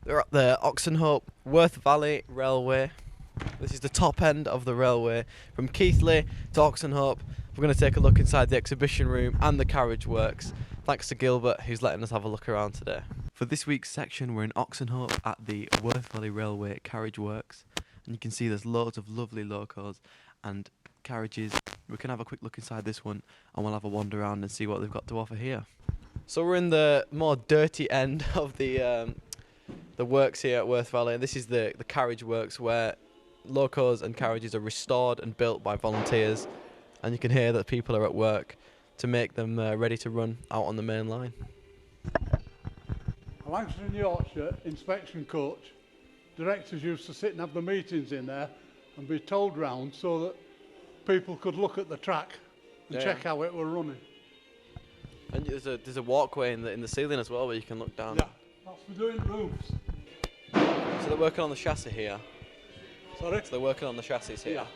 We're at the Oxenhope Worth Valley Railway. This is the top end of the railway from Keighley to Oxenhope. We're going to take a look inside the exhibition room and the carriage works. Thanks to Gilbert, who's letting us have a look around today. For this week's section, we're in Oxenhope at the Worth Valley Railway carriage works, and you can see there's loads of lovely locos and carriages. We can have a quick look inside this one, and we'll have a wander around and see what they've got to offer here. So we're in the more dirty end of the works here at Worth Valley, and this is the carriage works where locos and carriages are restored and built by volunteers, and you can hear that people are at work to make them ready to run out on the main line. A Lancashire and Yorkshire inspection coach. Directors used to sit and have the meetings in there and be told round so that people could look at the track and check how it were running. And there's a walkway in the ceiling as well where you can look down. Yeah, that's for doing roofs. So they're working on the chassis here. Sorry? So they're working on the chassis here. Yeah.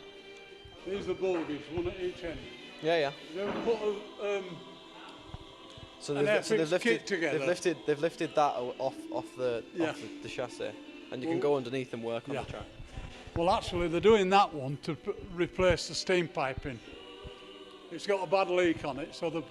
These are bogies, one at each end. Yeah. They would put So an they've airfix kit together. They've lifted that off the chassis, and you can go underneath and work on the track. Well, actually, they're doing that one to replace the steam piping. It's got a bad leak on it, so they're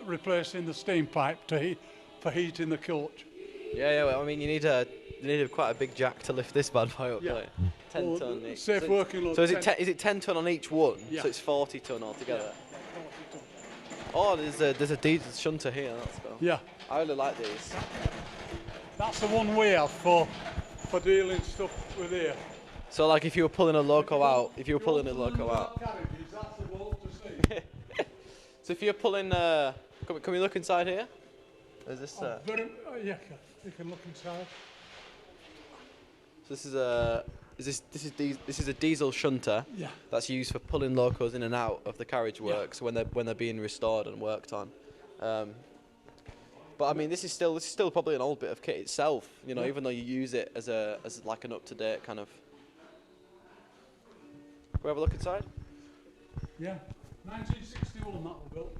replacing the steam pipe for heating the coach. Yeah. Well, I mean, you need quite a big jack to lift this bad boy up. Yeah. Like 10 ton each. Safe working load. So is it 10 ton on each one? Yeah. So it's 40 ton altogether. Yeah, 40 ton. Oh, there's a diesel shunter here. That's cool. Yeah. I really like these. That's the one we have for dealing stuff with here. So like if you were pulling a loco out, Carriages, that's the boat to see. So if you're pulling, can we look inside here? Is this? Yeah, you can look inside. So this is a diesel shunter. Yeah. That's used for pulling locos in and out of the carriage works when they're being restored and worked on. But I mean, this is still probably an old bit of kit itself. You know, even though you use it as like an up to date kind of. Can we have a look inside? Yeah. 1961 that was built.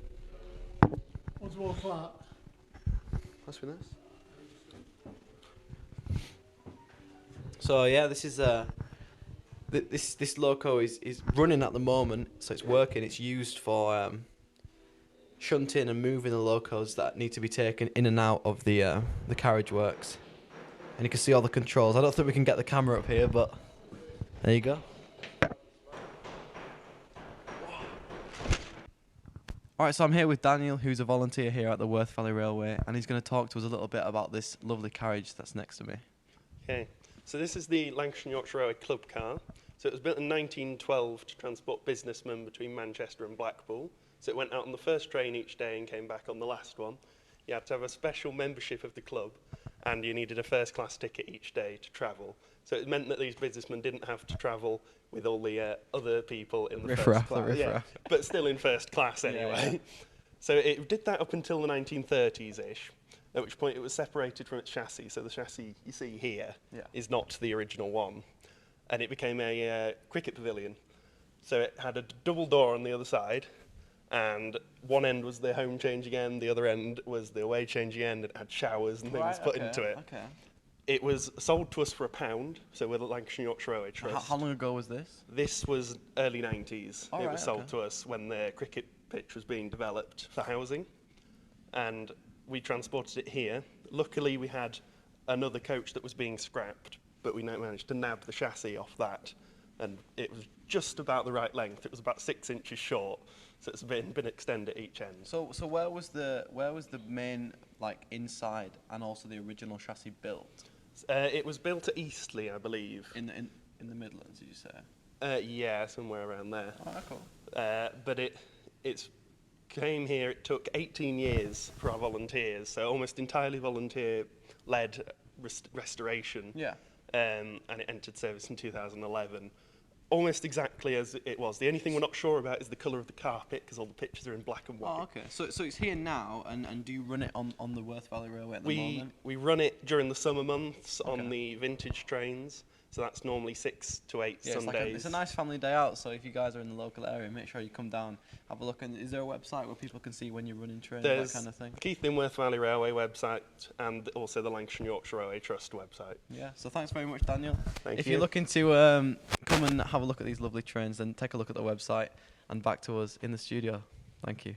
Oswald Clark. Must be nice. So yeah, this is this loco is running at the moment, so it's working. It's used for shunting and moving the locos that need to be taken in and out of the carriage works. And you can see all the controls. I don't think we can get the camera up here, but there you go. Alright, so I'm here with Daniel, who's a volunteer here at the Worth Valley Railway, and he's going to talk to us a little bit about this lovely carriage that's next to me. Okay, so this is the Lancashire and Yorkshire Railway Club car. So it was built in 1912 to transport businessmen between Manchester and Blackpool. So it went out on the first train each day and came back on the last one. You had to have a special membership of the club, and you needed a first class ticket each day to travel. So it meant that these businessmen didn't have to travel with all the other people in the first class. But still in first class anyway. Yeah. So it did that up until the 1930s-ish, at which point it was separated from its chassis. So the chassis you see here is not the original one. And it became a cricket pavilion. So it had a double door on the other side, and one end was the home changing end, the other end was the away changing end, and it had showers and things put into it. Okay. It was sold to us for £1, so we're the Lancashire and Yorkshire Railway Trust. How long ago was this? This was early 90s. It was sold to us when the cricket pitch was being developed for housing, and we transported it here. Luckily, we had another coach that was being scrapped, but we managed to nab the chassis off that, and it was just about the right length. It was about 6 inches short, so it's been extended at each end. So where was the main inside and also the original chassis built? It was built at Eastleigh, I believe. In the Midlands, did you say? Yeah, somewhere around there. Oh, cool. But it came here. It took 18 years for our volunteers, so almost entirely volunteer-led restoration. Yeah. And it entered service in 2011. Almost exactly as it was. The only thing we're not sure about is the colour of the carpet, because all the pictures are in black and white. Oh, okay. So it's here now, and do you run it on the Worth Valley Railway at the moment? We run it during the summer months on the vintage trains. So that's normally 6 to 8 Yeah, Sundays. it's a nice family day out, so if you guys are in the local area, make sure you come down, have a look. And is there a website where people can see when you're running trains, There's that kind of thing? Keighley and Worth Valley Railway website and also the Lancashire and Yorkshire Railway Trust website. Yeah, so thanks very much, Daniel. Thank If you. you're looking to come and have a look at these lovely trains, then take a look at the website and back to us in the studio. Thank you.